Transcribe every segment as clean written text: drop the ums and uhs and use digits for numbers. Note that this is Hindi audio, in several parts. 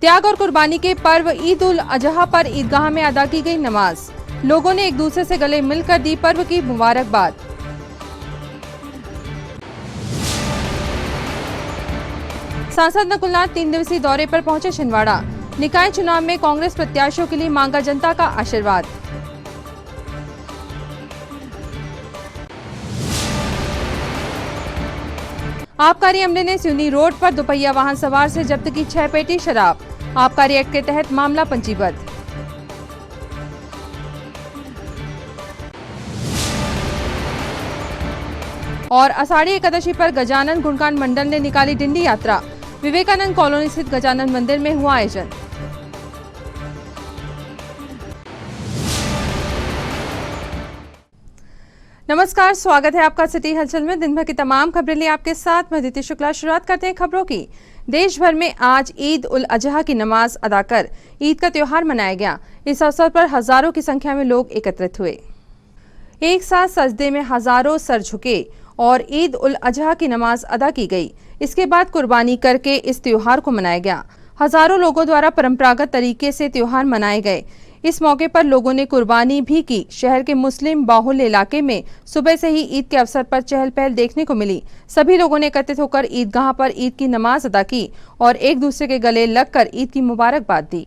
त्याग और कुर्बानी के पर्व ईद उल अजहा पर ईदगाह में अदा की गई नमाज। लोगों ने एक दूसरे से गले मिलकर दी पर्व की मुबारकबाद। सांसद नकुलनाथ 3 दिवसीय दौरे पर पहुंचे छिंदवाड़ा। निकाय चुनाव में कांग्रेस प्रत्याशियों के लिए मांगा जनता का आशीर्वाद। आबकारी अमले ने सिवनी रोड पर दोपहिया वाहन सवार से जब्त की 6 पेटी शराब। आबकारी एक्ट के तहत मामला पंजीबद्ध। और आषाढ़ी एकादशी पर गजानन गुणकांड मंडल ने निकाली डिंडी यात्रा। विवेकानंद कॉलोनी स्थित गजानन मंदिर में हुआ आयोजन। नमस्कार, स्वागत है आपका सिटी हलचल में। दिन भर की तमाम खबरें लिए आपके साथ मैं अदिति शुक्ला। शुरुआत करते हैं खबरों की। देश भर में आज ईद उल अजहा की नमाज अदा कर ईद का त्योहार मनाया गया। इस अवसर पर हजारों की संख्या में लोग एकत्रित हुए। एक साथ सजदे में हजारों सर झुके और ईद उल अजहा की नमाज अदा की गई। इसके बाद कुर्बानी करके इस त्योहार को मनाया गया। हजारों लोगों द्वारा परंपरागत तरीके से त्योहार मनाए गए। इस मौके पर लोगों ने कुर्बानी भी की। शहर के मुस्लिम बाहुल्य इलाके में सुबह से ही ईद के अवसर पर चहल पहल देखने को मिली। सभी लोगों ने एकत्रित होकर ईदगाह पर ईद की नमाज अदा की और एक दूसरे के गले लगकर ईद की मुबारकबाद दी।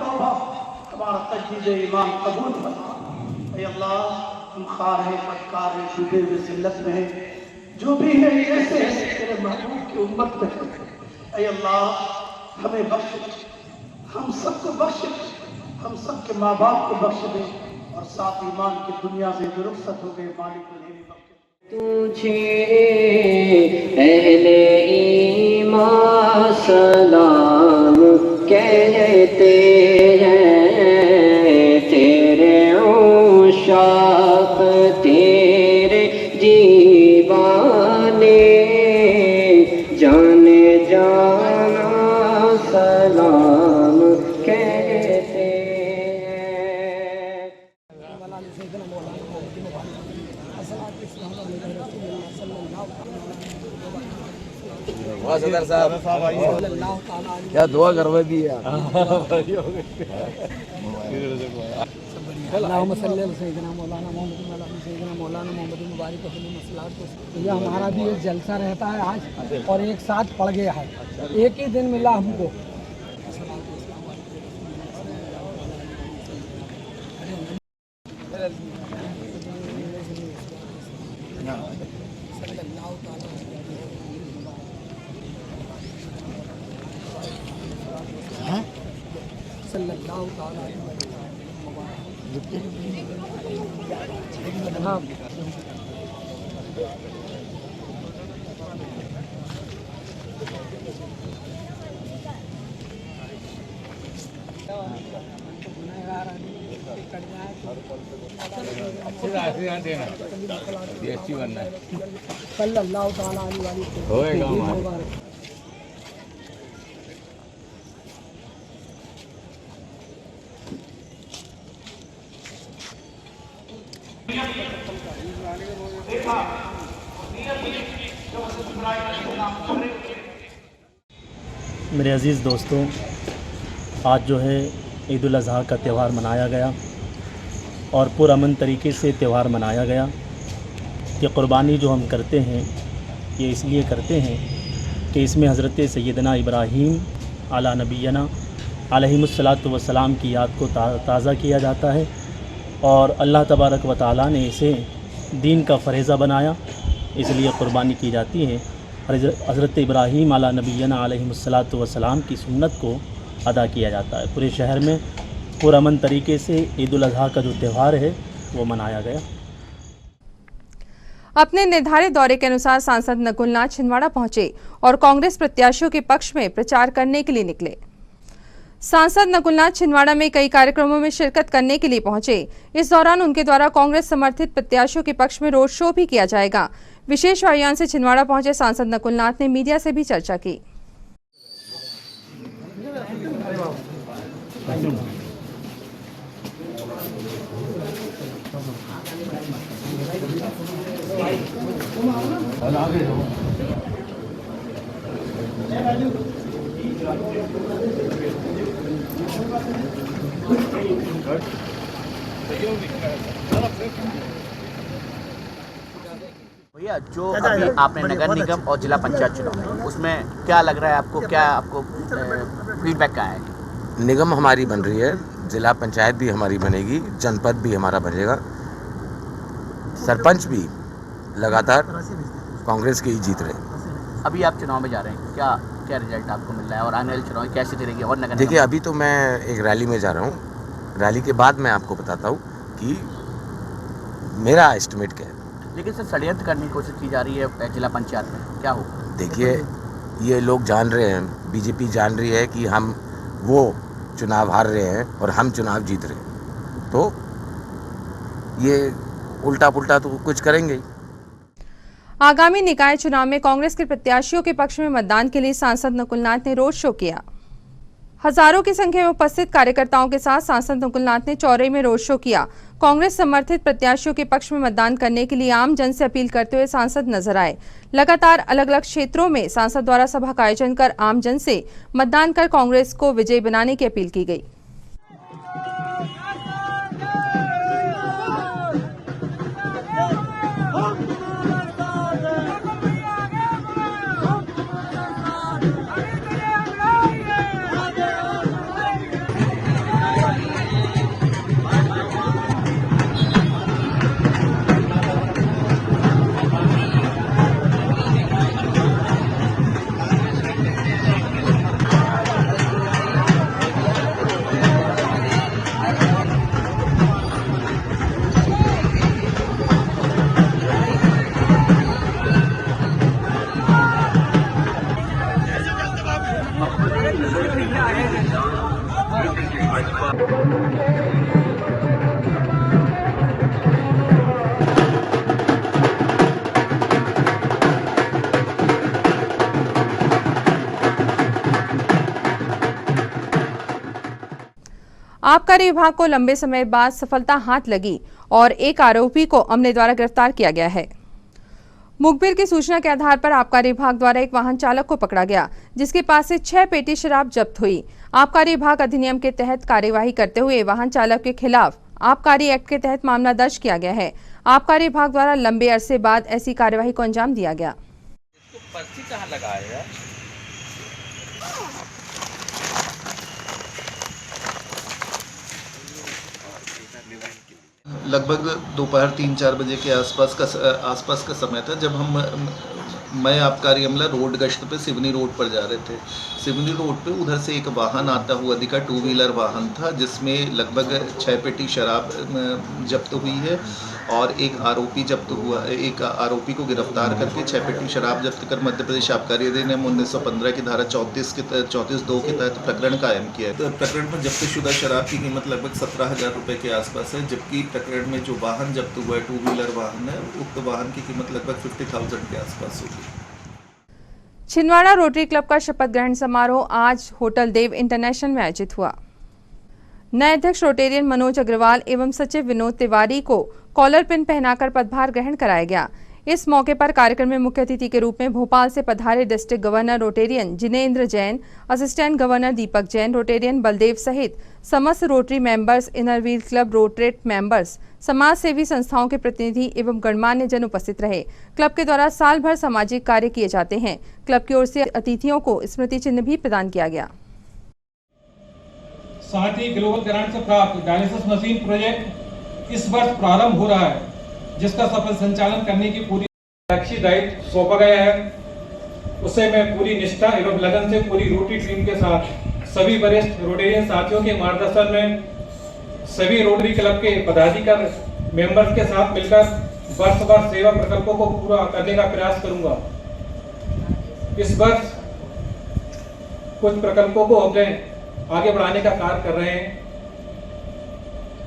तौबा हमारा तजदीद ईमान कबूल फरमा. अय अल्लाह हम खार हैं, पटकार हैं, डूबे हुए जिल्लत में हैं, जो भी है जैसे तेरे महबूब की उम्मत में. अय अल्लाह हमें बख्श, हम सबको बख्श, हम सबके माँ बाप को बख्श दे और साथ ईमान की दुनिया से जो रुखसत हो गए मालिक उन्हें भी बख्श. तुझे अहले ईमान सलाम कहते हैं, तेरे उशाक तेरे दीवाने जाने जाना सलाम कहते हैं. सदर साहब क्या दुआ करवा दी यार. अल्लाहुम्मा सल्ली अला सय्यिदिना मौलाना मोहम्मद वाला सय्यिदिना मौलाना मोहम्मद मुबारक वसल्लम मसलात को। ये हमारा भी एक जलसा रहता है आज और एक साथ पड़ गया है, एक ही दिन मिला हमको। सल्लल्लाहु ताला अलैहि वसल्लम। सल्लल्लाहु ताला अलैहि वसल्लम। मेरे अज़ीज़ दोस्तों, आज जो है ईद उल अज़हा का त्यौहार मनाया गया और पुरअमन तरीके से त्यौहार मनाया गया कि क़ुरबानी जो हम करते हैं ये इसलिए करते हैं कि इसमें हज़रत सैयदना इब्राहीम अला नबीना अलैहिमुस्सलातु वस्सलाम की याद को ताज़ा किया जाता है और अल्लाह तबारक व तआला ने इसे दीन का फ़रीज़ा बनाया, इसलिए क़ुरबानी की जाती है। हज़रत इब्राहीम अला नबीना अलैहिमुस्सलातु वस्सलाम की सुन्नत को अदा किया जाता है। पूरे शहर में पुरअमन तरीके से ईद उल अज़हा का जो त्यौहार है वो मनाया गया। अपने निर्धारित दौरे के अनुसार सांसद नकुल नाथ छिंदवाड़ा पहुंचे और कांग्रेस प्रत्याशियों के पक्ष में प्रचार करने के लिए निकले। सांसद नकुल नाथ छिंदवाड़ा में कई कार्यक्रमों में शिरकत करने के लिए पहुंचे। इस दौरान उनके द्वारा कांग्रेस समर्थित प्रत्याशियों के पक्ष में रोड शो भी किया जाएगा। विशेष वायुयान से छिंदवाड़ा पहुंचे सांसद नकुल नाथ ने मीडिया से भी चर्चा की। भैया, जो अभी आपने नगर निगम और जिला पंचायत चुनाव है उसमें क्या लग रहा है आपको, क्या आपको फीडबैक क्या है? निगम हमारी बन रही है, जिला पंचायत भी हमारी बनेगी, जनपद भी हमारा बनेगा, सरपंच भी लगातार कांग्रेस के ही जीत रहे हैं। अभी आप चुनाव में जा रहे हैं, क्या क्या रिजल्ट आपको मिल रहा है और आने वाले चुनाव कैसे रहेंगे? और नगर देखिए, अभी तो मैं एक रैली में जा रहा हूँ, रैली के बाद मैं आपको बताता हूँ कि मेरा एस्टिमेट क्या है। लेकिन सर, षड्यंत्र करने की कोशिश की जा रही है जिला पंचायत में, क्या हो? देखिए, ये लोग जान रहे हैं, बीजेपी जान रही है कि हम वो चुनाव हार रहे हैं और हम चुनाव जीत रहे हैं, तो ये उल्टा पुल्टा तो कुछ करेंगे। आगामी निकाय चुनाव में कांग्रेस के प्रत्याशियों के पक्ष में मतदान के लिए सांसद नकुल नाथ ने रोड शो किया। हजारों की संख्या में उपस्थित कार्यकर्ताओं के साथ सांसद नकुल नाथ ने चौरई में रोड शो किया। कांग्रेस समर्थित प्रत्याशियों के पक्ष में मतदान करने के लिए आम जन से अपील करते हुए सांसद नजर आए। लगातार अलग अलग क्षेत्रों में सांसद द्वारा सभा का आयोजन कर आम जन से मतदान कर कांग्रेस को विजयी बनाने की अपील की गई। आबकारी विभाग को लंबे समय बाद सफलता हाथ लगी और एक आरोपी को अमले द्वारा गिरफ्तार किया गया है। मुखबिर की सूचना के आधार पर आबकारी विभाग द्वारा एक वाहन चालक को पकड़ा गया, जिसके पास से 6 पेटी शराब जब्त हुई। आबकारी विभाग अधिनियम के तहत कार्यवाही करते हुए वाहन चालक के खिलाफ आबकारी एक्ट के तहत मामला दर्ज किया गया है। आबकारी विभाग द्वारा लंबे अरसे बाद ऐसी कार्यवाही को अंजाम दिया गया। पर्ची कहाँ लगाया है? लगभग दोपहर 3-4 बजे के आसपास का समय था जब मैं आबकारी अमला रोड गश्त पे सिवनी रोड पर जा रहे थे। सिवनी रोड पे उधर से एक वाहन आता हुआ दिखा, 2 व्हीलर वाहन था जिसमें लगभग 6 पेटी शराब जब्त हुई है और एक आरोपी को गिरफ्तार करके 6 पेटी शराब जब्त कर मध्य प्रदेश आबकारी अधिनियम 1915 की धारा 34(2) के तहत प्रकरण कायम किया है। तो प्रकरण में जब्त शुदा शराब की कीमत लगभग 17,000 रुपये के आसपास है, जबकि प्रकरण में जो वाहन जब्त हुआ है 2 व्हीलर वाहन है, उक्त वाहन की कीमत लगभग 50,000 के आसपास होगी। छिंदवाड़ा रोटरी क्लब का शपथ ग्रहण समारोह आज होटल देव इंटरनेशनल में आयोजित हुआ। नए अध्यक्ष रोटेरियन मनोज अग्रवाल एवं सचिव विनोद तिवारी को कॉलर पिन पहनाकर पदभार ग्रहण कराया गया। इस मौके पर कार्यक्रम में मुख्य अतिथि के रूप में भोपाल से पधारे district governor Rotarian Jinendra Jain, assistant governor Deepak Jain, Rotarian Baldev सहित समस्त Rotary members, inner wheel club Rotaract members, समाज सेवी संस्थाओं के प्रतिनिधि एवं गणमान्य जन उपस्थित रहे। क्लब के द्वारा साल भर सामाजिक कार्य किए जाते हैं। क्लब की ओर से अतिथियों को स्मृति चिन्ह भी प्रदान किया गया। साथ ही ग्लोबल ग्रांट से प्राप्त डायलिसिस मशीन प्रोजेक्ट इस वर्ष प्रारंभ हो रहा है, जिसका सफल संचालन करने की पूरी दायित्व सौंपा गया है। उसे मैं पूरी निष्ठा एवं लगन से पूरी रोटरी टीम के साथ सभी वरिष्ठ रोटेरियन साथियों के मार्गदर्शन में सभी रोटरी क्लब के पदाधिकारी मेंबर्स के साथ मिलकर वर्ष सेवा प्रकल्पों को पूरा करने का प्रयास करूंगा। इस वर्ष कुछ प्रकल्पों को हमने आगे बढ़ाने का कार्य कर रहे हैं।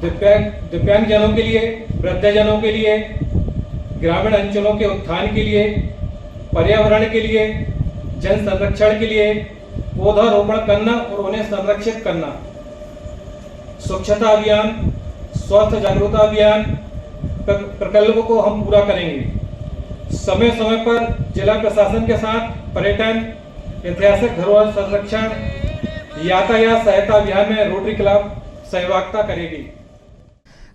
दिव्यांग जनों के लिए, वृद्धजनों के लिए, ग्रामीण अंचलों के उत्थान के लिए, पर्यावरण के लिए, जन संरक्षण के लिए पौधारोपण करना और उन्हें संरक्षित करना, स्वच्छता अभियान, स्वास्थ्य जागरूकता अभियान प्रकल्पों को हम पूरा करेंगे। समय समय पर जिला प्रशासन के साथ पर्यटन, ऐतिहासिक धरोहर संरक्षण, यातायात सहायता अभियान में रोटरी क्लब सहभागिता करेगी।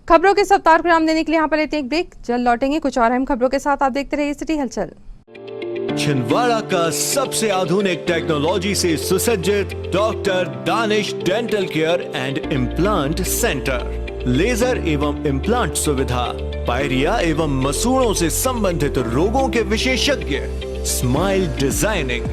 खबरों के सप्ताह को विराम देने के लिए यहाँ पर लेते हैं एक ब्रेक। जल्द लौटेंगे कुछ और अहम खबरों के साथ। आप देखते रहिए सिटी हलचल। छिंदवाड़ा का सबसे आधुनिक टेक्नोलॉजी से सुसज्जित doctor Danish dental care and implant centre. Laser एवं इम्प्लांट सुविधा, पायरिया एवं मसूड़ों से संबंधित रोगों के विशेषज्ञ, स्माइल डिजाइनिंग,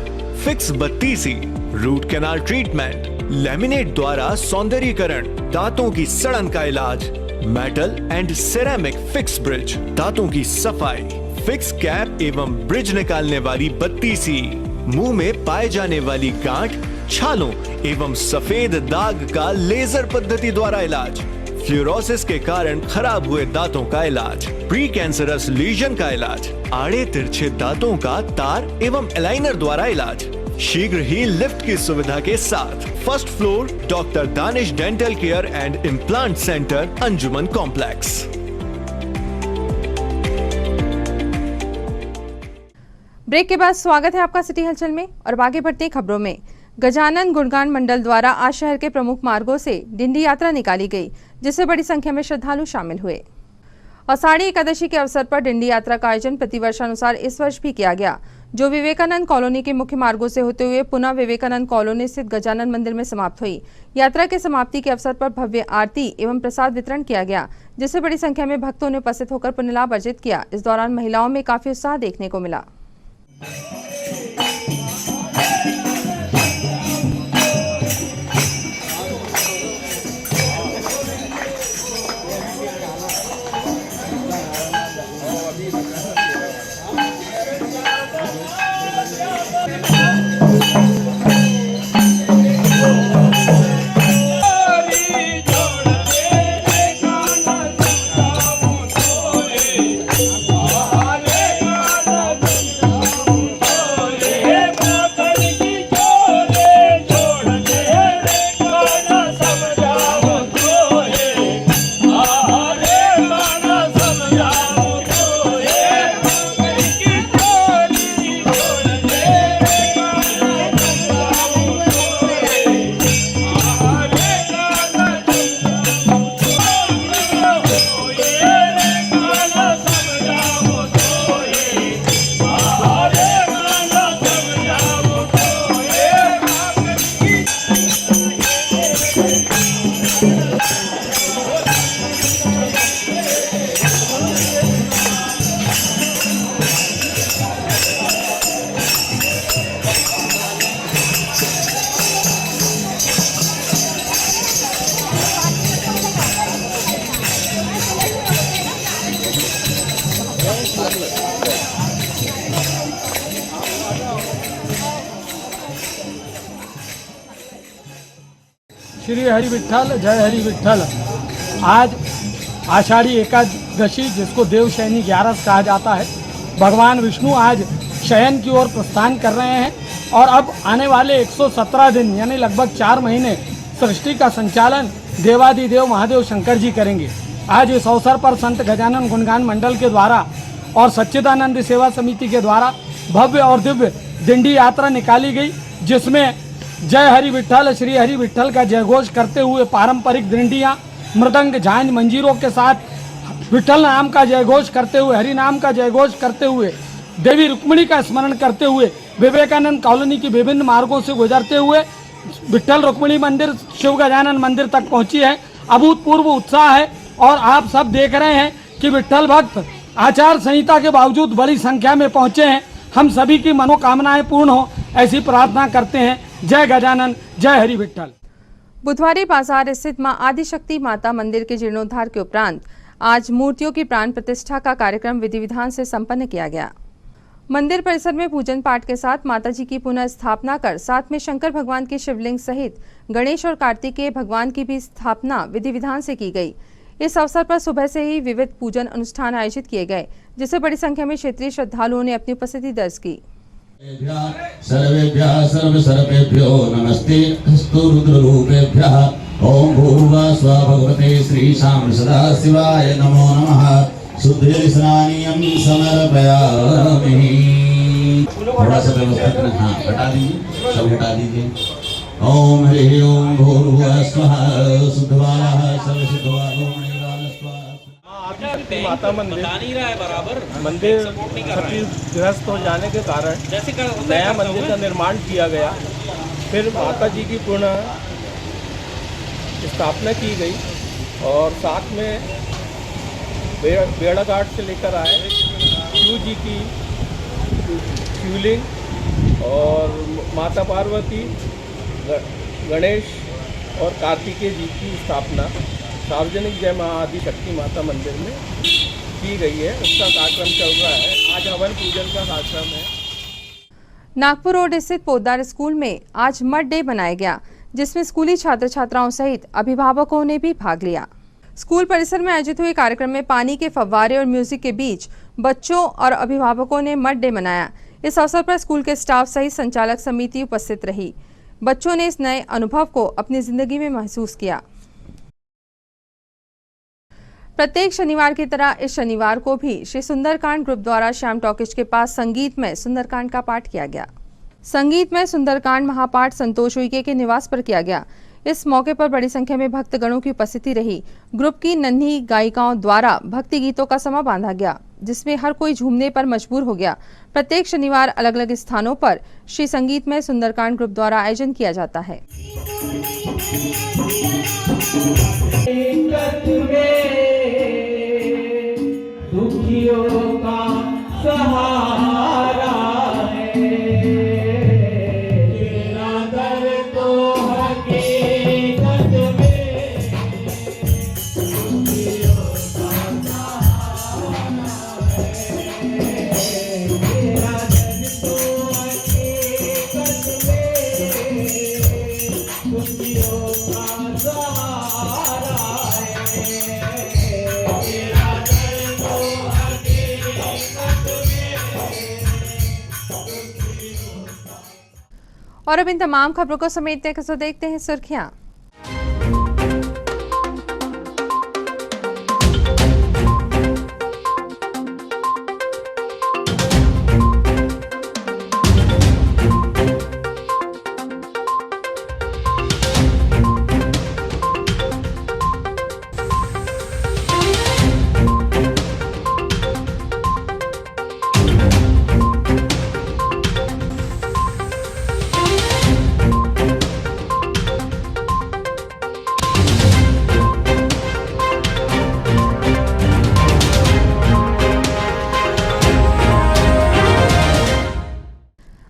फिक्स बत्तीसी, रूट कैनाल ट्रीटमेंट, लैमिनेट द्वारा सौंदर्यीकरण, दांतों की सड़न का इलाज, metal and ceramic fix bridge, दांतों की सफाई, फिक्स कैप एवं ब्रिज निकालने वाली बत्तीसी, मुंह में पाए जाने वाली गांठ, छालों एवं सफेद दाग का लेजर पद्धति द्वारा इलाज, फ्लोरोसिस के कारण खराब हुए दांतों का इलाज, प्री कैंसरस लीजन का इलाज, आड़े तिरछे दांतों का तार एवं एलाइनर द्वारा इलाज, शीघ्र ही लिफ्ट की सुविधा के साथ। First floor doctor Danish dental care and implant centre, Anjuman complex. Break के बाद स्वागत है आपका सिटी हलचल में और अब आगे बढ़ते हैं खबरों में। गजानन गुणगान मंडल द्वारा आज शहर के प्रमुख मार्गों से डिंडी यात्रा निकाली गई, जिससे बड़ी संख्या में श्रद्धालु शामिल हुए। आषाढ़ी एकादशी के अवसर पर डिंडी यात्रा का आयोजन प्रतिवर्षानुसार इस वर्ष भी किया गया, जो विवेकानंद कॉलोनी के मुख्य मार्गों से होते हुए पुनः विवेकानंद कॉलोनी स्थित गजानन मंदिर में समाप्त हुई। यात्रा के समाप्ति के अवसर पर भव्य आरती एवं प्रसाद वितरण किया गया, जिससे बड़ी संख्या में भक्तों ने उपस्थित होकर पुण्य लाभ अर्जित किया। इस दौरान महिलाओं में काफी उत्साह देखने को मिला। श्री हरि विठ्ठल जय हरि विठ्ठल। आज आषाढ़ी एकादशी जिसको देवशयनी 11 कहा जाता है, भगवान विष्णु आज शयन की ओर प्रस्थान कर रहे हैं और अब आने वाले 117 दिन यानी लगभग 4 महीने सृष्टि का संचालन देवादिदेव महादेव शंकर जी करेंगे। आज इस अवसर पर संत गजानन गुणगान मंडल के द्वारा और सच्चिदानंद सेवा समिति के द्वारा भव्य और दिव्य दिंडी यात्रा निकाली गई, जिसमें जय हरि विठ्ठल श्री हरि विठ्ठल का जयघोष करते हुए पारंपरिक दिंडियाँ मृदंग झांझ मंजीरों के साथ विठ्ठल नाम का जयघोष करते हुए, हरि नाम का जयघोष करते हुए, देवी रुक्मिणी का स्मरण करते हुए विवेकानंद कॉलोनी की विभिन्न मार्गों से गुजरते हुए विठ्ठल रुक्मिणी मंदिर शिव गजानन मंदिर तक पहुंची है। अभूतपूर्व उत्साह है और आप सब देख रहे हैं कि विठ्ठल भक्त आचार संहिता के बावजूद बड़ी संख्या में पहुंचे हैं। हम सभी की मनोकामनाएं पूर्ण हो ऐसी प्रार्थना करते हैं। जय गजानन जय हरि विठ्ठल। बुधवारी बाजार स्थित मां आदिशक्ति माता मंदिर के जीर्णोद्धार के उपरांत आज मूर्तियों की प्राण प्रतिष्ठा का कार्यक्रम विधि विधान से संपन्न किया गया। मंदिर परिसर में पूजन पाठ के साथ माताजी की पुनः स्थापना कर साथ में शंकर भगवान के शिवलिंग सहित गणेश और कार्तिकेय भगवान की भी स्थापना विधि विधान से की गई। इस अवसर पर सुबह से ही विविध पूजन अनुष्ठान आयोजित किए गए, जिसे बड़ी संख्या में क्षेत्रीय श्रद्धालुओं ने अपनी उपस्थिति दर्ज की। सर्वेभ्यः सर्वसर्पेभ्यो नमस्ते अस्तु रुद्ररूपेभ्यः ओम भूर्भुवः स्वः भगवते श्रीशां सदाशिवाय नमो नमः। शुद्धिस्नानीयं समर्पयामि। थोड़ा सा व्यवस्था करें, हाँ हटा दीजिए, सब हटा दीजिए। ओम हरि ओम भूर्भुवः स्वः शुद्धवालः सर्वशुद्धवालो माता मंदिर क्षतिग्रस्त हो जाने के कारण नया मंदिर का निर्माण किया गया। फिर माता जी की पुनः स्थापना की गई और साथ में बेड़ा घाट से लेकर आए शिव जी की शिवलिंग और माता पार्वती, गणेश और कार्तिकेय जी की स्थापना सार्वजनिक जय मां आदिशक्ति माता मंदिर में की गई है। उसका कार्यक्रम चल रहा है। आज हवन पूजन का कार्यक्रम है। नागपुर रोड स्थित पोद्दार स्कूल में आज मड डे मनाया गया, जिसमें स्कूली छात्र छात्राओं सहित अभिभावकों ने भी भाग लिया। स्कूल परिसर में आयोजित हुए कार्यक्रम में पानी के फव्वारे और म्यूजिक के बीच बच्चों और अभिभावकों ने मड डे मनाया। इस अवसर पर स्कूल के स्टाफ सहित संचालक समिति उपस्थित रही। बच्चों ने इस नए अनुभव को अपनी जिंदगी में महसूस किया। प्रत्येक शनिवार की तरह इस शनिवार को भी श्री सुंदरकांड ग्रुप द्वारा श्याम टॉकीज के पास संगीतमय सुंदरकांड का पाठ किया गया। संगीतमय सुंदरकांड महापाठ संतोष उइके के निवास पर किया गया। इस मौके पर बड़ी संख्या में भक्तगणों की उपस्थिति रही। ग्रुप की नन्ही गायिकाओं द्वारा भक्ति गीतों का समा बांधा गया, जिसमें हर कोई झूमने पर मजबूर हो गया। प्रत्येक शनिवार अलग अलग स्थानों पर श्री संगीतमय सुंदरकांड ग्रुप द्वारा आयोजन किया जाता है। दुखियों का सहारा है, तेरा दर तो हकीकत में दुखियों का सहारा है, तेरा दर तो हकीकत में दुखियों का सहारा है। और अब इन तमाम खबरों को समेटने के साथ देखते हैं सुर्खियां।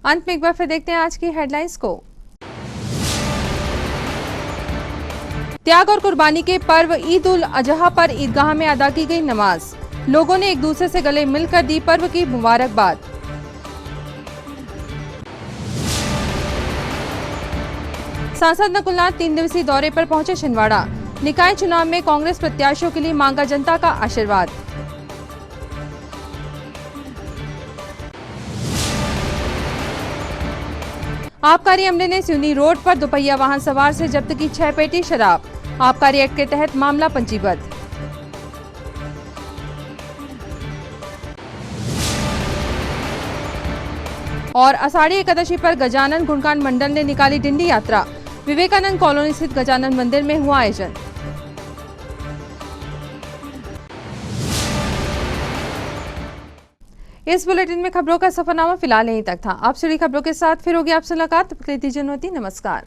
अंत में एक बार फिर देखते हैं आज की हेडलाइंस को। त्याग और कुर्बानी के पर्व ईद उल अजहा पर ईदगाह में अदा की गई नमाज। लोगों ने एक दूसरे से गले मिलकर दी पर्व की मुबारकबाद। सांसद नकुलनाथ 3 दिवसीय दौरे पर पहुंचे छिंदवाड़ा। निकाय चुनाव में कांग्रेस प्रत्याशियों के लिए मांगा जनता का आशीर्वाद। आबकारी अमले ने सिवनी रोड पर दोपहिया वाहन सवार से जब्त की 6 पेटी शराब। आबकारी एक्ट के तहत मामला पंजीबद्ध। और आषाढ़ी एकादशी पर गजानन गुणकांड मंडल ने निकाली डिंडी यात्रा। विवेकानंद कॉलोनी स्थित गजानन मंदिर में हुआ आयोजन। इस बुलेटिन में खबरों का सफरनामा फिलहाल यहीं तक था। आप जुड़ी खबरों के साथ फिर होगी आपसे मुलाकात। तब तक के लिए दीजिए अनुमति। नमस्कार।